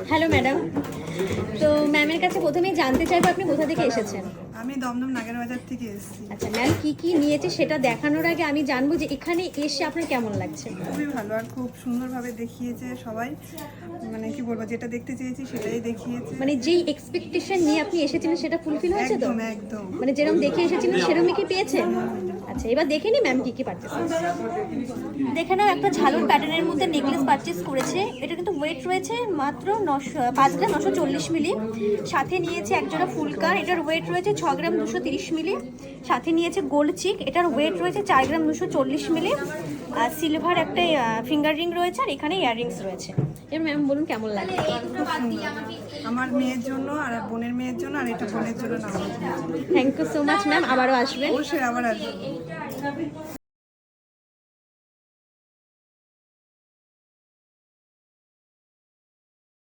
Hello madam, তো ম্যামের কাছে প্রথমেই জানতে চাইবো আপনি কোথা থেকে এসেছেন। আমি দমদম নাগেরবাজার থেকে এসেছি। আচ্ছা ম্যাম, কি কি নিয়েছে সেটা দেখানোর আগে আমি জানবো যে এখানে এসে আপনার কেমন লাগছে। খুবই ভালো আর খুব সুন্দরভাবে দেখিয়েছে সবাই, মানে কি বলবো, যেটা দেখতে চেয়েছি সেটাই দেখিয়েছে। মানে যেই এক্সপেকটেশন নিয়ে আপনি এসেছিলেন সেটা ফুলফিল হয়েছে তো? একদম একদম। মানে যেরকম দেখে এসেছিলেন সেরকমই কি পেয়েছেন? আচ্ছা, এবার দেখে নি ম্যাম কি কি পারচেস করেছে। দেখে নাও, একটা ঝালুর প্যাটার্নের মধ্যে নেকলেস পারচেস করেছে। এটা কিন্তু ওয়েট রয়েছে মাত্র 5 গ্রাম 940 মিলি। সাথে নিয়েছে একজোড়া ফুলকার, এটার ওয়েট রয়েছে 6 গ্রাম 230 মিলি। সাথে নিয়েছে গোল্ড চিক, এটার ওয়েট রয়েছে 4 গ্রাম 240 মিলি। আর সিলভার একটা ফিঙ্গার রিং রয়েছে, আর এখানে ইয়াররিংস রয়েছে। এবার ম্যাম বলুন কেমন লাগে। খুব সুন্দর, আমার মেয়ের জন্য আর বোনের মেয়ের জন্য, আর এটা বোনের জন্য না। Thank you so much ma'am, আবারও আসবেন। অবশ্যই আবার আসবে।